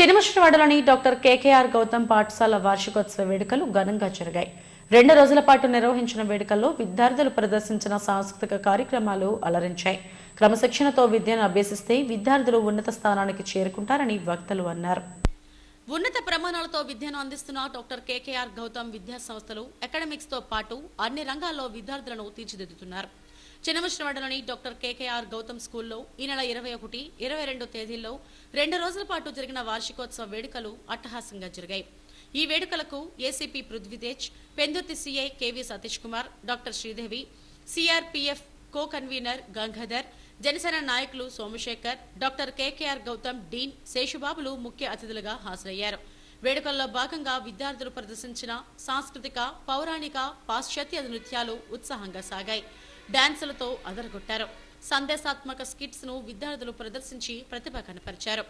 చినమశ్రవాడలోని doctor KKR Gautam పాఠశాల వార్షికోత్సవ వేడుకలు ఘనంగా జరిగాయి. 2 రోజుల పాటు నిర్వహించిన వేడుకల్లో విద్యార్థులు ప్రదర్శించిన సాంస్కృతిక కార్యక్రమాలు అలరించాయి. క్రమశిక్షణతో విద్యను అభ్యసిస్తే విద్యార్థులు ఉన్నత స్థానానికి చేరుకుంటారని వక్తలు అన్నారు. ఉన్నత ప్రమాణాలతో విద్యను అందిస్తున్న డాక్టర్ కేకేఆర్ గౌతమ్ విద్యా సంస్థలు అకాడమిక్స్ తో పాటు అన్ని రంగాల్లో విద్యార్థులను తీర్చిదిద్దుతున్నారు. చినమశ్రవాడలోని డాక్టర్ కేకేఆర్ గౌతమ్ స్కూల్లో ఈ నెల 21, 22 తేదీల్లో 2 రోజుల పాటు జరిగిన వార్షికోత్సవ వేడుకలు అట్టహాసంగా జరిగాయి. ఈ వేడుకలకు ACP Prithvitej, Pendurthi CI KV Satish Kumar, doctor Sridevi, CRPF co convener Gangadhar, Janasena నాయకులు Somasekhar, doctor KKR Gautam dean శేషుబాబులు ముఖ్య అతిథులుగా హాజరయ్యారు. వేడుకల్లో భాగంగా విద్యార్థులు ప్రదర్శించిన సాంస్కృతిక, పౌరాణిక, పాశ్చాత్య నృత్యాలు ఉత్సాహంగా సాగాయి. డాన్సులతో అదరగొట్టారు. సందేశాత్మక స్కిట్స్ ను విద్యార్థులు ప్రదర్శించి ప్రతిభ కనపరిచారు.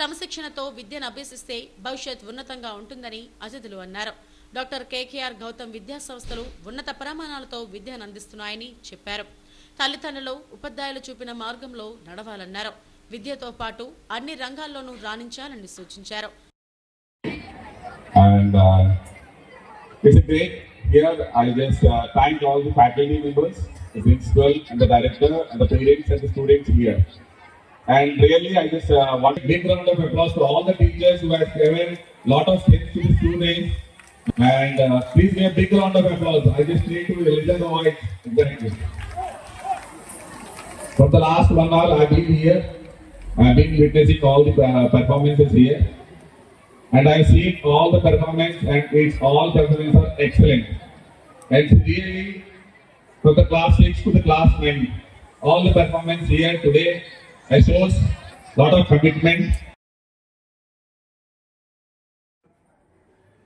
క్రమశిక్షణతో విద్యను అభ్యసిస్తే భవిష్యత్ ఉన్నతంగా ఉంటుందని అతిథులు అన్నారు. డాక్టర్ కేకేఆర్ గౌతమ్ విద్యా సంస్థలు ఉన్నత ప్రమాణాలతో విద్యను అందిస్తున్నాయని చెప్పారు. తల్లిదండ్రులు, ఉపాధ్యాయులు చూపిన మార్గంలో నడవాలన్నారు. విద్యతో పాటు అన్ని రంగాల్లోనూ రాణించాలని సూచించారు. It's a great year. I just thank all the faculty members, the principal and the director and the parents and the students here. And really, I just want a big round of applause to all the teachers who have given a lot of things to the students. And please give a big round of applause. I just need to listen to voice. Exactly. For the last 1 hour, I've been here. I've been witnessing all the performances here. And I've seen all the performance, and it's all performances are excellent. And really, from the class 6 to the class 9, all the performance here today shows lot of commitment.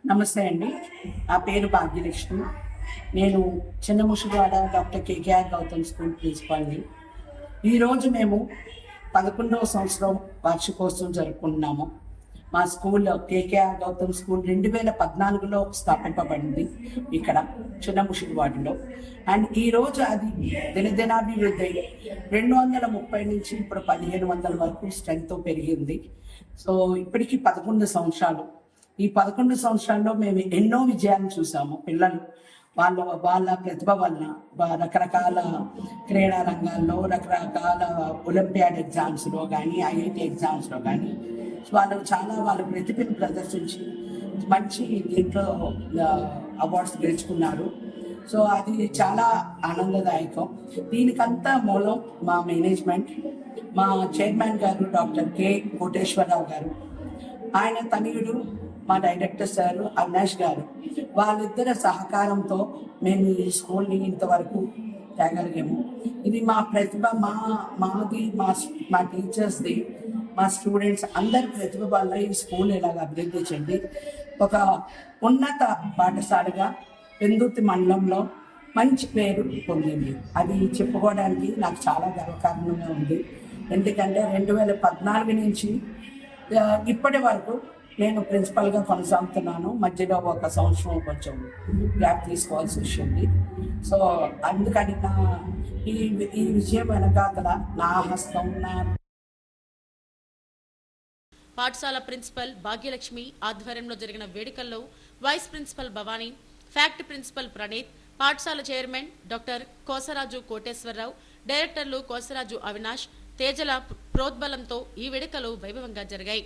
నమస్తే అండి, నా పేరు భాగ్యలక్ష్మి. నేను చిన్నముషివాడ doctor KKR Gautam school ప్రిన్సిపాల్ని. ఈరోజు మేము 11వ సంవత్సరం వార్షికోత్సవం జరుపుకుంటున్నాము. మా స్కూల్ కేకేఆర్ గౌతమ్ స్కూల్ 2014లో స్థాపింపబడింది ఇక్కడ చిన్నముషివాడలో. అండ్ ఈరోజు అది దినదినాభివృద్ధి 230 నుంచి ఇప్పుడు 1500 వరకు స్ట్రెంగ్త్తో పెరిగింది. సో ఇప్పటికీ 11 సంవత్సరాలు. ఈ 11 సంవత్సరాల్లో మేము ఎన్నో విజయాలను చూసాము. పిల్లలు వాళ్ళ ప్రతిభ వలన రకరకాల క్రీడా రంగాల్లో, రకరకాల ఒలింపియాడ్ ఎగ్జామ్స్లో కానీ, ఐఐటి ఎగ్జామ్స్లో కానీ వాళ్ళ ప్రతిభను ప్రదర్శించి మంచి దీంట్లో అవార్డ్స్ గెలుచుకున్నారు. సో అది చాలా ఆనందదాయకం. దీనికంతా మూలం మా మేనేజ్మెంట్, మా చైర్మన్ గారు డాక్టర్ కె కోటేశ్వరరావు గారు, ఆయన తనయుడు మా డైరెక్టర్ సార్ అవినాష్ గారు, వాళ్ళిద్దరి సహకారంతో మేము ఈ స్కూల్ని ఇంతవరకు తేగలిగాము. ఇది మా ప్రతిభ, మాది మా టీచర్స్ది, మా స్టూడెంట్స్ అందరి ప్రతిభ వల్ల ఈ స్కూల్ ఇలాగ అభివృద్ధి చెంది ఒక ఉన్నత పాఠశాలగా పెందుర్తి మండలంలో మంచి పేరు పొందింది. అది చెప్పుకోవడానికి నాకు చాలా గర్వకారణంగా ఉంది. ఎందుకంటే 2014 నుంచి ఇప్పటి వరకు నేను ప్రిన్సిపల్గా కొనసాగుతున్నాను. మధ్యలో 1 సంవత్సరం కొంచెం గ్యాప్ తీసుకోవాల్సి వచ్చింది. సో అందుకని ఈ విషయం వెనకాతల నా హస్తం. పాఠశాల ప్రిన్సిపల్ భాగ్యలక్ష్మి ఆధ్వర్యంలో జరిగిన వేడుకల్లో వైస్ ప్రిన్సిపల్ భవానీ, ఫ్యాక్ట్ ప్రిన్సిపల్ ప్రణీత్, పాఠశాల చైర్మన్ డాక్టర్ కోసరాజు కోటేశ్వరరావు, డైరెక్టర్లు కోసరాజు అవినాష్, తేజల ప్రోద్బలంతో ఈ వేడుకలు వైభవంగా జరిగాయి.